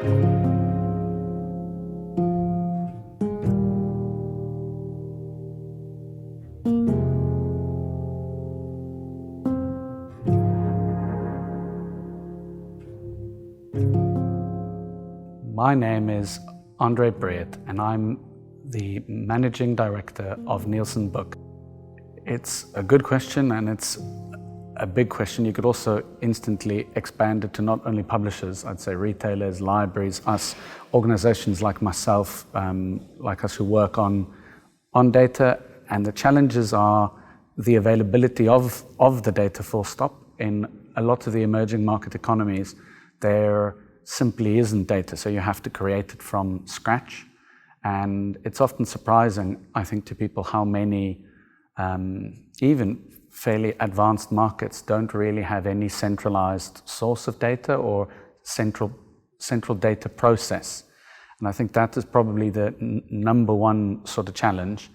My name is Breedt, and I'm the Managing Director of Nielsen Book. It's a good question, and it's a big question. You could also instantly expand it to not only publishers, I'd say retailers, libraries, us, organizations like myself, like us who work on data. And the challenges are the availability of the data, full stop. In a lot of the emerging market economies, there simply isn't data, so you have to create it from scratch. And it's often surprising, I think, to people how many even fairly advanced markets don't really have any centralized source of data or central data process. And I think that is probably the number one sort of challenge.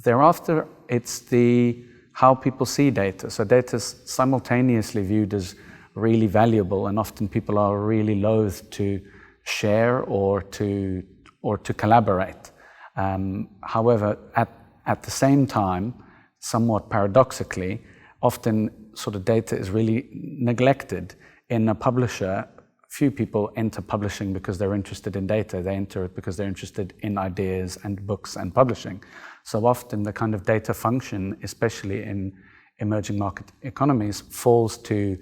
Thereafter, it's how people see data. So data is simultaneously viewed as really valuable, and often people are really loath to share or to collaborate. However, at the same time, somewhat paradoxically, often sort of data is really neglected. In a publisher, few people enter publishing because they're interested in data. They enter it because they're interested in ideas and books and publishing. So often the kind of data function, especially in emerging market economies, falls to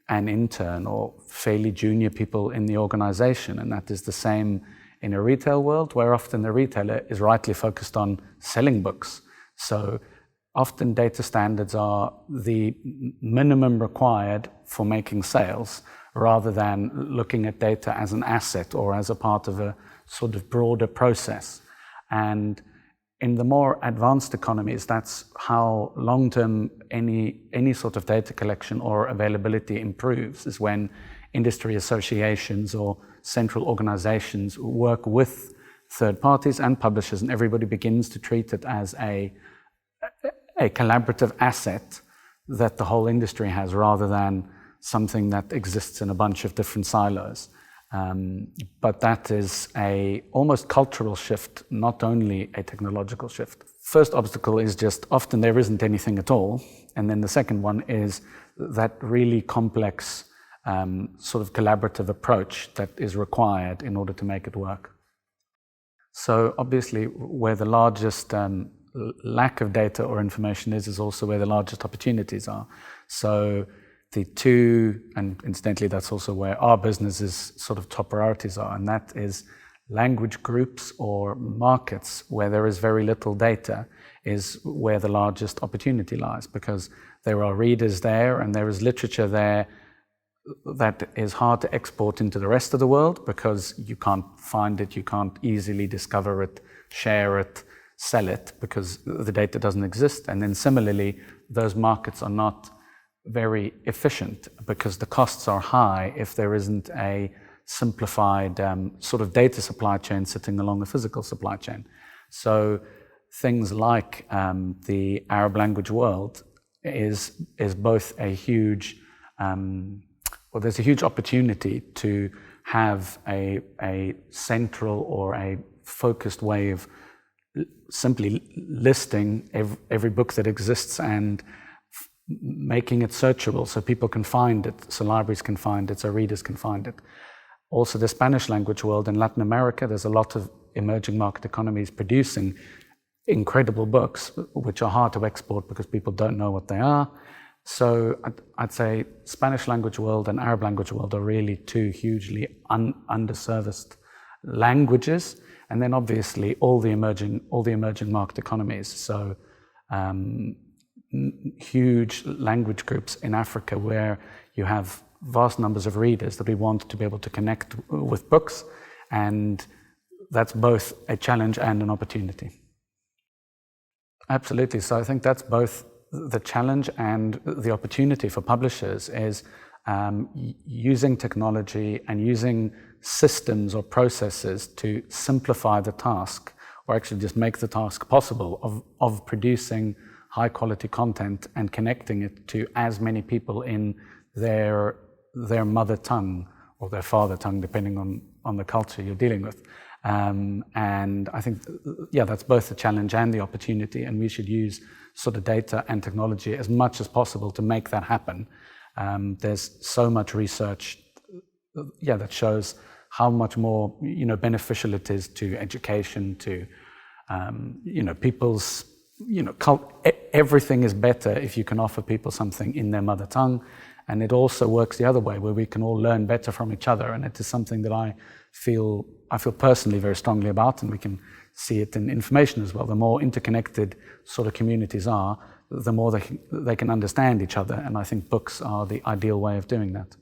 an intern or fairly junior people in the organization. And that is the same in a retail world, where often the retailer is rightly focused on selling books. So often data standards are the minimum required for making sales, rather than looking at data as an asset or as a part of a sort of broader process. And in the more advanced economies, that's how long-term any sort of data collection or availability improves, is when industry associations or central organizations work with third parties and publishers, and everybody begins to treat it as a collaborative asset that the whole industry has, rather than something that exists in a bunch of different silos. But that is a almost cultural shift, not only a technological shift. First obstacle is just often there isn't anything at all. And then the second one is that really complex sort of collaborative approach that is required in order to make it work. So obviously where the largest lack of data or information is also where the largest opportunities are. So the two, and incidentally that's also where our business's sort of top priorities are, and that is language groups or markets where there is very little data is where the largest opportunity lies, because there are readers there and there is literature there that is hard to export into the rest of the world because you can't find it, you can't easily discover it, share it, sell it, because the data doesn't exist. And then similarly, those markets are not very efficient because the costs are high if there isn't a simplified sort of data supply chain sitting along the physical supply chain. So things like the Arab language world is both a huge, there's a huge opportunity to have a central or a focused way of simply listing every book that exists and making it searchable so people can find it, so libraries can find it, so readers can find it. Also the Spanish language world in Latin America, there's a lot of emerging market economies producing incredible books which are hard to export because people don't know what they are. So I'd say Spanish language world and Arab language world are really two hugely underserviced languages. And then obviously all the emerging market economies. So huge language groups in Africa where you have vast numbers of readers that we want to be able to connect with books, and that's both a challenge and an opportunity. Absolutely. So I think that's both the challenge and the opportunity for publishers is using technology and using systems or processes to simplify the task, or actually just make the task possible of producing high quality content and connecting it to as many people in their mother tongue or their father tongue, depending on the culture you're dealing with. And I think, that's both the challenge and the opportunity, and we should use sort of data and technology as much as possible to make that happen. There's so much research, that shows how much more, beneficial it is to education, to, people's, everything is better if you can offer people something in their mother tongue. And it also works the other way, where we can all learn better from each other. And it is something that I feel personally very strongly about, and we can see it in information as well. The more interconnected sort of communities are, the more they can understand each other. And I think books are the ideal way of doing that.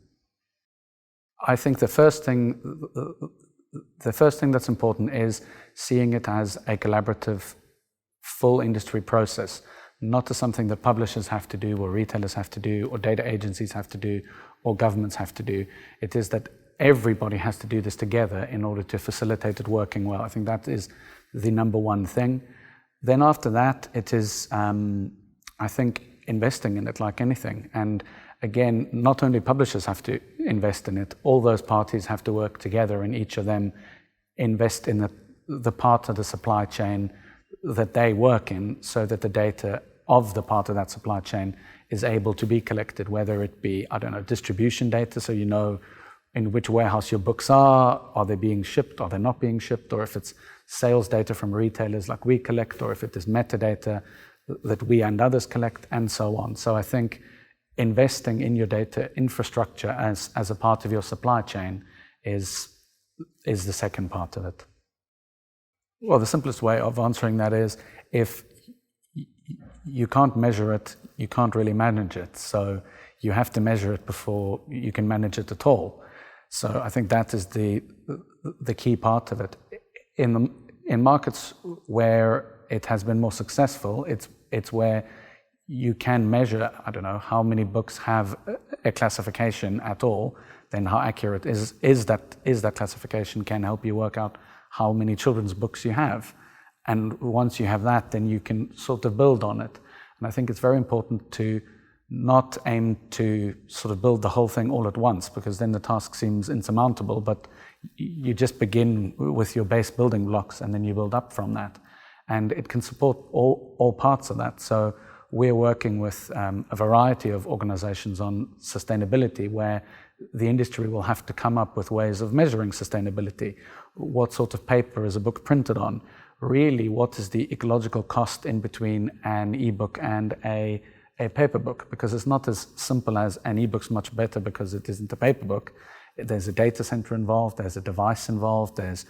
I think the first thing that's important is seeing it as a collaborative, full industry process, not as something that publishers have to do, or retailers have to do, or data agencies have to do, or governments have to do. It is that everybody has to do this together in order to facilitate it working well. I think that is the number one thing. Then after that, it is, I think, investing in it like anything. And again, not only publishers have to invest in it, all those parties have to work together, and each of them invest in the part of the supply chain that they work in, so that the data of the part of that supply chain is able to be collected, whether it be, distribution data, so you know in which warehouse your books are they being shipped, are they not being shipped, or if it's sales data from retailers like we collect, or if it is metadata that we and others collect, and so on. So I think investing in your data infrastructure as a part of your supply chain is the second part of it. Well, the simplest way of answering that is, if you can't measure it, you can't really manage it. So you have to measure it before you can manage it at all. So I think that is the key part of it. In markets where it has been more successful, it's where you can measure, how many books have a classification at all, then how accurate is that classification can help you work out how many children's books you have. And once you have that, then you can sort of build on it. And I think it's very important to not aim to sort of build the whole thing all at once, because then the task seems insurmountable, but you just begin with your base building blocks and then you build up from that. And it can support all parts of that. So we're working with a variety of organizations on sustainability, where the industry will have to come up with ways of measuring sustainability. What sort of paper is a book printed on? Really, what is the ecological cost in between an ebook and a paper book? Because it's not as simple as an ebook's much better because it isn't a paper book. There's a data center involved, there's a device involved, there's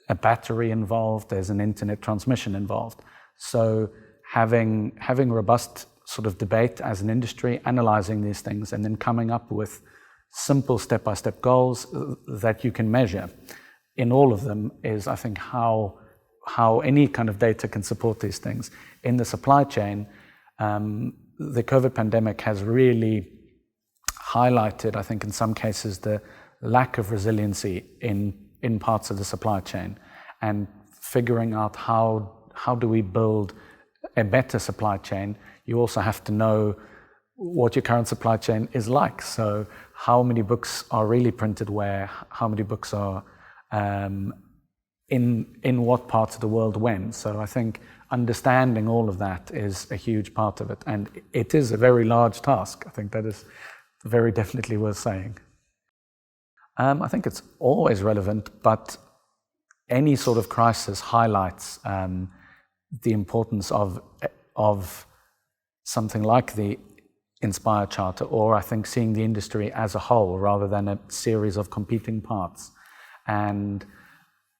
a battery involved, there's an internet transmission involved. So having robust sort of debate as an industry, analyzing these things, and then coming up with simple step-by-step goals that you can measure in all of them is, I think, how any kind of data can support these things. In the supply chain, the COVID pandemic has really highlighted, I think, in some cases, the lack of resiliency in parts of the supply chain, and figuring out how do we build a better supply chain. You also have to know what your current supply chain is like. So how many books are really printed where, how many books are in what parts of the world when. So I think understanding all of that is a huge part of it. And it is a very large task. I think that is very definitely worth saying. I think it's always relevant, but any sort of crisis highlights the importance of something like the InSPIRe Charter, or I think seeing the industry as a whole rather than a series of competing parts. And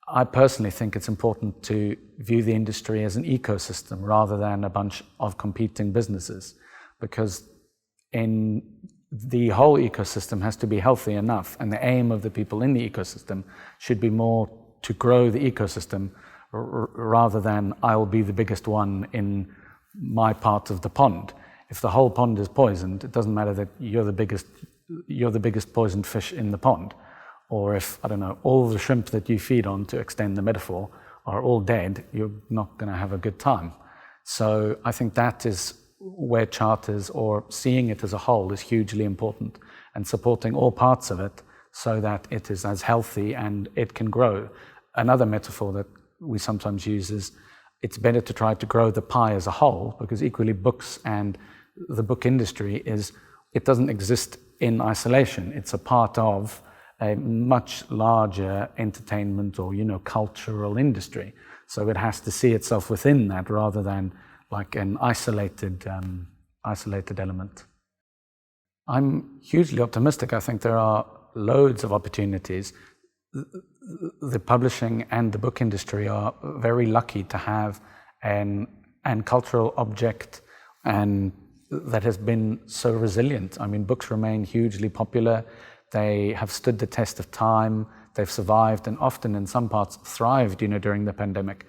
I personally think it's important to view the industry as an ecosystem rather than a bunch of competing businesses, because the whole ecosystem has to be healthy enough, and the aim of the people in the ecosystem should be more to grow the ecosystem rather than I will be the biggest one in my part of the pond. If the whole pond is poisoned, it doesn't matter that you're the biggest poisoned fish in the pond. Or if, I don't know, all the shrimp that you feed on, to extend the metaphor, are all dead, you're not going to have a good time. So I think that is where charters, or seeing it as a whole, is hugely important. and supporting all parts of it so that it is as healthy and it can grow. Another metaphor that we sometimes use is it's better to try to grow the pie as a whole, because equally books and the book industry it doesn't exist in isolation. It's a part of a much larger entertainment or, cultural industry. So it has to see itself within that rather than like an isolated element. I'm hugely optimistic. I think there are loads of opportunities. The publishing and the book industry are very lucky to have an cultural object and that has been so resilient. I mean, books remain hugely popular. They have stood the test of time. They've survived and often in some parts thrived, during the pandemic.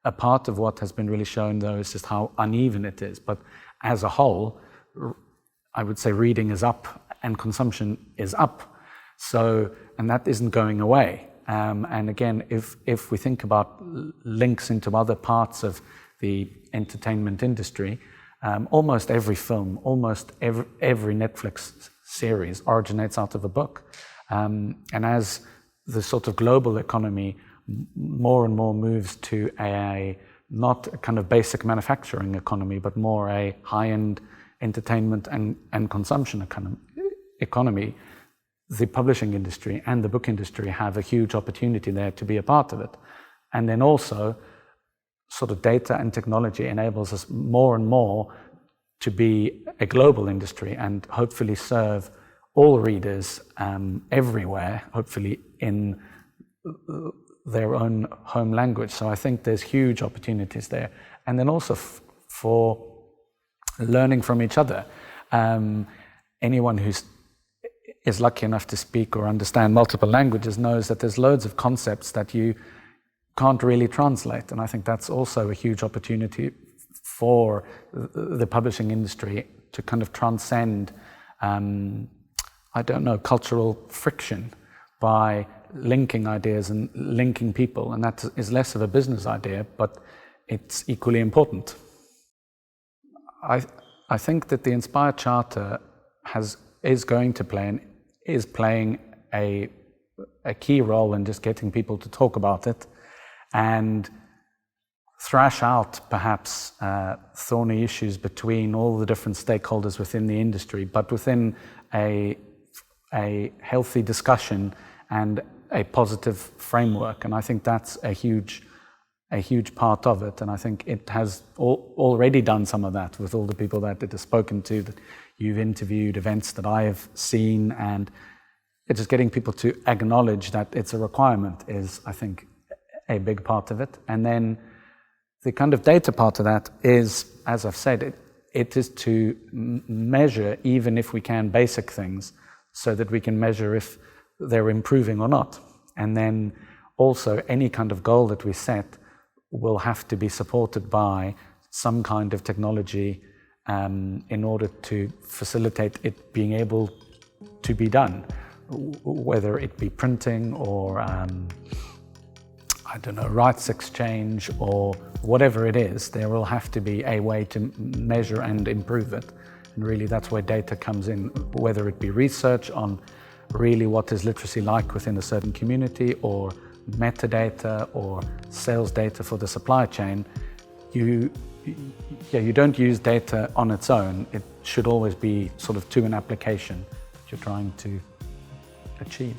A part of what has been really shown though is just how uneven it is. But as a whole, I would say reading is up and consumption is up. So, and that isn't going away. And again, if we think about links into other parts of the entertainment industry, almost every film, almost every Netflix series originates out of a book. And as the sort of global economy more and more moves to not a kind of basic manufacturing economy, but more a high-end entertainment and consumption economy, the publishing industry and the book industry have a huge opportunity there to be a part of it. And then also, sort of data and technology enables us more and more to be a global industry and hopefully serve all readers everywhere, hopefully in their own home language. So I think there's huge opportunities there. And then also for learning from each other. Anyone who's is lucky enough to speak or understand multiple languages knows that there's loads of concepts that you can't really translate. And I think that's also a huge opportunity for the publishing industry to kind of transcend, cultural friction by linking ideas and linking people. And that is less of a business idea, but it's equally important. I think that the InSPIRe Charter is going to play and is playing a key role in just getting people to talk about it and thrash out perhaps thorny issues between all the different stakeholders within the industry, but within a healthy discussion and a positive framework. And I think that's a huge part of it. And I think it has already done some of that with all the people that it has spoken to, that you've interviewed, events that I have seen, and it's just getting people to acknowledge that it's a requirement is, I think, a big part of it. And then the kind of data part of that is, as I've said, it is to measure, even if we can, basic things so that we can measure if they're improving or not. And then also any kind of goal that we set will have to be supported by some kind of technology in order to facilitate it being able to be done, whether it be printing or rights exchange or whatever it is. There will have to be a way to measure and improve it. And really that's where data comes in, whether it be research on really what is literacy like within a certain community, or metadata or sales data for the supply chain. You don't use data on its own. It should always be sort of to an application that you're trying to achieve.